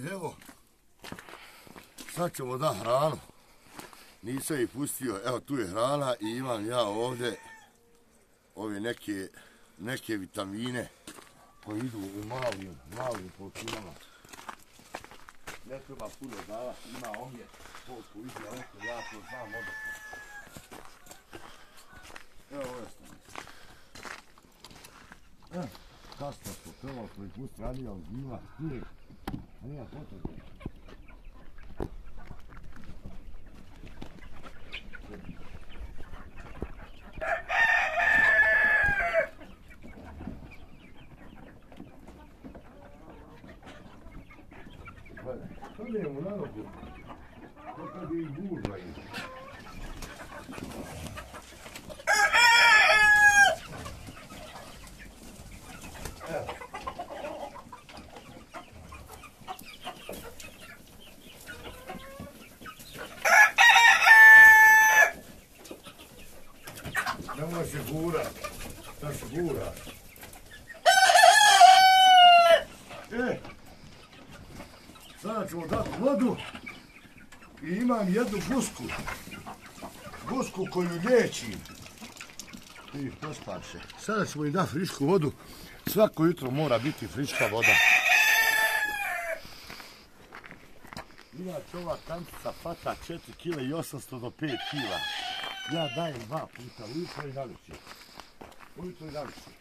Evo, sad ćemo da hranu. Nisam ih pustio, evo tu je hrana i imam ja ovdje ove neke vitamine koji idu u malim porcijama. Ne treba puno davati, ima ovdje koliko ide, ali ja to znam odnosno. Evo ove stanice. Kasno smo trebalo koji pusti ranija od zima, snijeg, a nije potrebe. Stanemo na nogu, kako je i gužva ide. Nemoj se gurat, da se gurat. Sada ćemo dati vodu i imam jednu gusku koju liječim. I pospaše. Sada ćemo im dati frišku vodu, svako jutro mora biti friška voda. Inače ova kantica fata 4 kg i 800 do 5 kg. Ja dajem 2 puta, ujutro i navečer. Ujutro i navečer.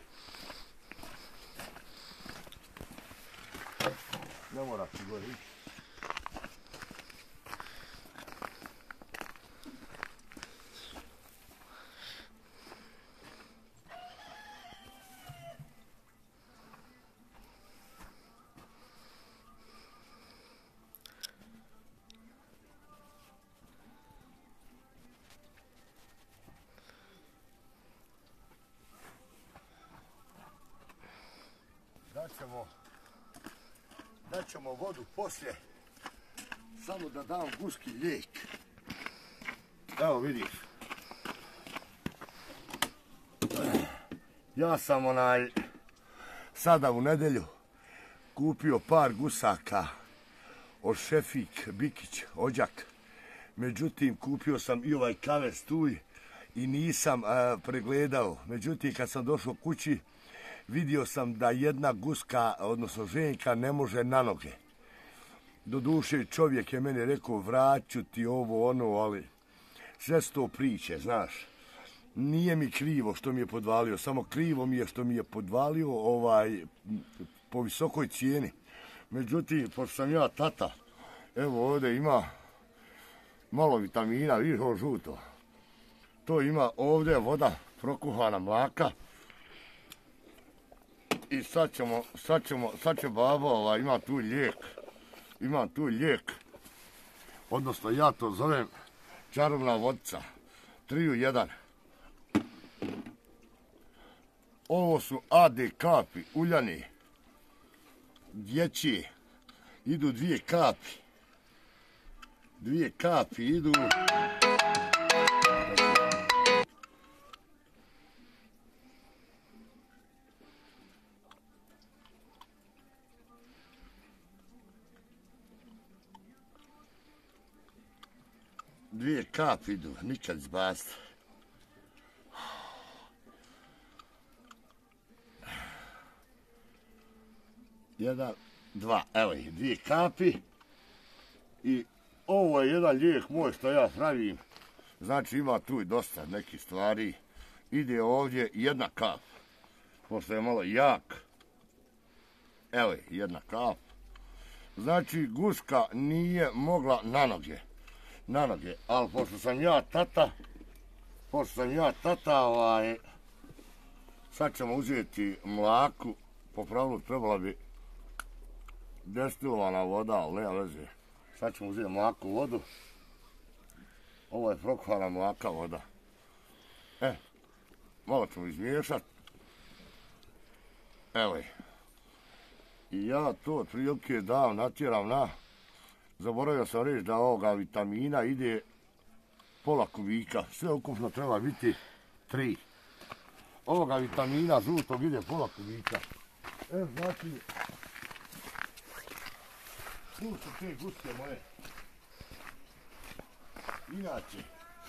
Ne mora ti gore ići. Daćemo vodu poslije, samo da dam guski lijek. Evo vidiš. Ja sam sada u nedjelju kupio par gusaka od Šefik, Bikić, Ođak. Međutim, kupio sam i ovaj kavez tuj i nisam pregledao. Međutim, kad sam došao kući, vidio sam da jedna guska, odnosno ženka, ne može na noge. Doduše, čovjek je meni rekao, vraću ti ovo, ono, ali sve su to priče, znaš. Nije mi krivo što mi je podvalio, samo krivo mi je što mi je podvalio po visokoj cijeni. Međutim, pošto sam ja tata, evo ovdje ima malo vitamina, vidiš ovo žuto. To ima ovdje voda, prokuhana mlaka. I sad će baba, ima tu lijek, odnosno ja to zovem čarobna vodica, 3 u 1. Ovo su AD kapi, uljani, dječji, idu 2 kapi. 2 kapi idu... Dvije kapi idu, nikad zbast. 1, 2, evo ih, 2 kapi. I ovo je jedan lijek moj što ja pravim. Znači ima tu i dosta nekih stvari. Ide ovdje 1 kap. Pošto je malo jak. Evo je, 1 kap. Znači guska nije mogla na noge. Ali pošto sam ja tata, sad ćemo uzeti mlaku, po pravilu trebala bi destilovana voda, ali nema veze. Sad ćemo uzeti mlaku vodu, ovo je prokuhana mlaka voda. Malo ćemo izmiješati. Evo je. I ja to otprilike natjeram na... Zaboravio sam reći da ovoga vitamina ide pola kubika, sve ukupno treba biti 3. Ovoga vitamina žutog ide pola kubika. Znači, Tu su te guske moje. Inače,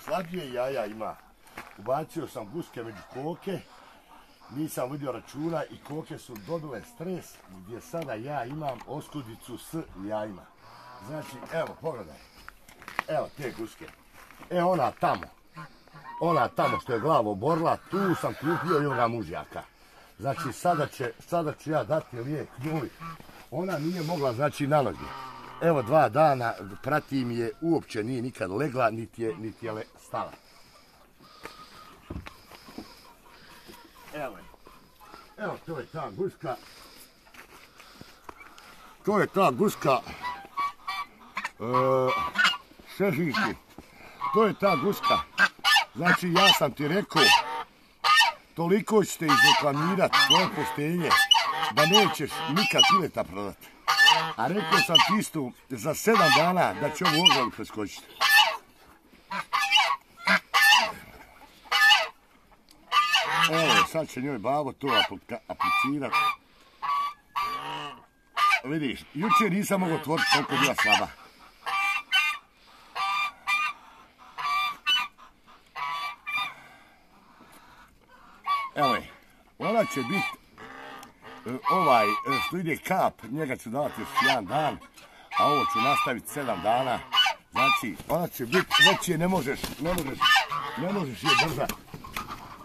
slabije jaja ima. Ubacio sam guske među koke. Nisam vidio računa i koke su dobile stres gdje sada ja imam oskudicu s jajima. Znači, evo, pogledaj. Evo te guske. Ona tamo što je glavo oborila, tu sam kupio i ovoga mužjaka. Znači, sada ću ja dati lijek njoj. Ona nije mogla, znači, na noge. Evo 2 dana, pratim je, uopće nije nikad legla, niti je stala. Evo, to je ta guska. To je ta guska Šefiki. To je ta guska. Znači, ja sam ti rekao, toliko ćete izreklamirati svoje poštenje da nećeš nikad pileta prodati. A rekao sam ti isto za 7 dana da će ovu ogradu preskočiti. Evo, sad će njoj babo to aplicirati. Vidiš, jučer nisam mogao otvoriti koliko je bila slaba. Evo je, ona će biti, ovaj što ide kap, njega ću davati još 1 dan, a ovo ću nastaviti 7 dana. Znači, ona će biti, već je ne možeš je držati.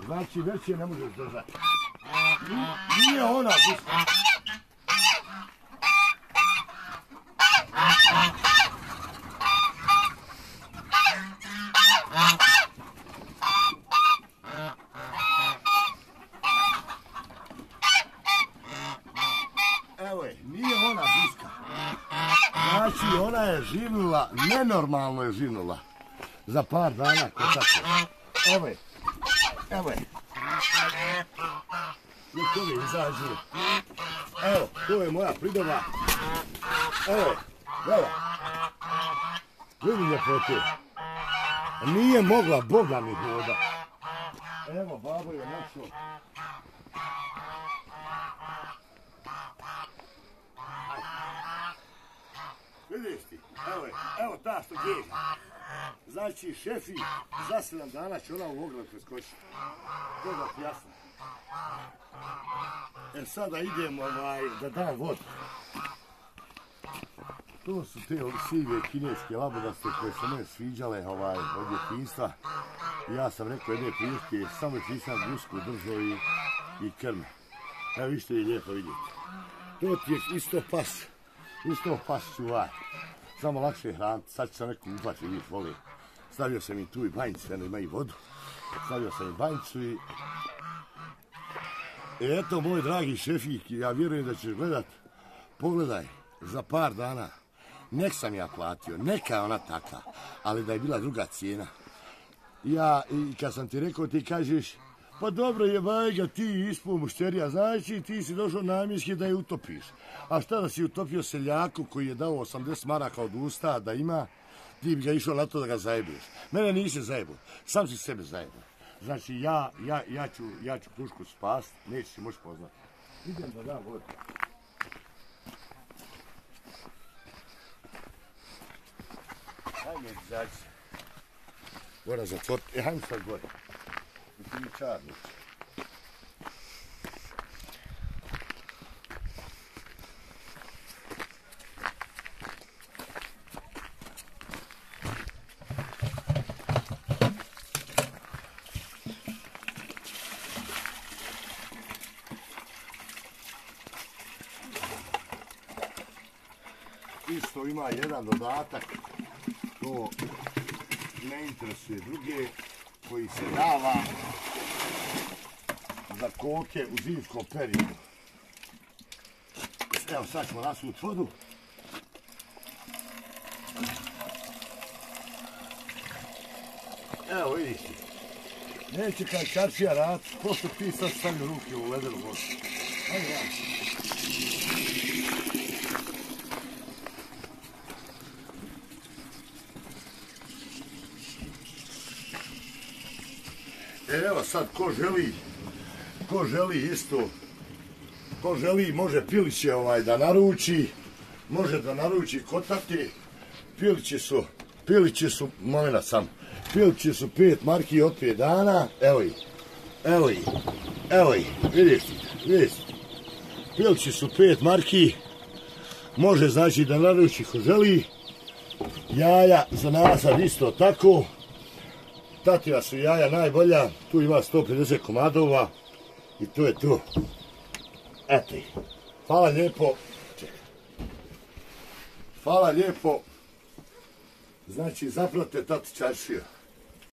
Znači, već je ne možeš držati. Nije ona guska. Evo je, nije ona guska. Znači, ona je živnula, nenormalno je živnula. Za par dana, ko tako. Evo je. Evo je. Nek ove izađu. Evo, to je moja pridova. Evo je, evo. Vidi ljepote. Nije mogla, Boga mi hoda. Evo, babo je našao. Vidiš ti, evo ta što bježi. Znači, Šefi, za 7 dana će ona u ograd preskočiti. To da ti jasno. Sada idem da dam vodu. To su te sive kineske labudaste koje su mene sviđale od djetinjstva. Ja sam rekao jedne prilike, samo ih nisam gusku držao i krme. Evo vište je lijepo vidjeti. To ti je isto pas čuvar. Samo lakše hraniti, sad ću sam neko upati, vidiš, voli. Stavio sam i tu i banjicu, eno ima i vodu. Stavio sam i banjicu i... Eto, moj dragi Šefik, ja vjerujem da ćeš gledat. Pogledaj, za par dana, nek sam ja platio, neka je ona taka, ali da je bila druga cijena. Ja, i kad sam ti rekao, ti kažeš, pa dobro je bajga, ti ispao mušterija, znači ti si došao namjenski da je utopiš. A šta da si utopio seljaku koji je dao 80 maraka od usta da ima, ti bi ga išao na to da ga zajebuješ. Mene nisi zajebao, sam si sebe zajebao. Znači ja ću pušku spast, neće si moći poznati. Idem da dam vodu. Hajme izaći. Mora zatvoriti, hajme sad gore. I ti mi čarnić. Isto ima jedan dodatak, to ne interesuje druge, koji se dava za koke u zimskom periodu. Evo sad ćemo nasuti vodu. Evo vidite, neće kad čaršija rad, pošto ti sad stavio ruke u ledenu vodu. Ajde rad. Evo sad, ko želi isto, ko želi može piliće da naruči, može da naruči kod tate. Pilići su, momena sam, pilići su 5 marki od 5 dana, evo ih, vidiš ti, pilići su 5 marki, može znači da naruči ko želi, jaja za nazad isto tako, tatija su jaja najbolja, tu ima 150 komadova i to je to, eto ih, hvala lijepo, znači zaprate tati čaršiju.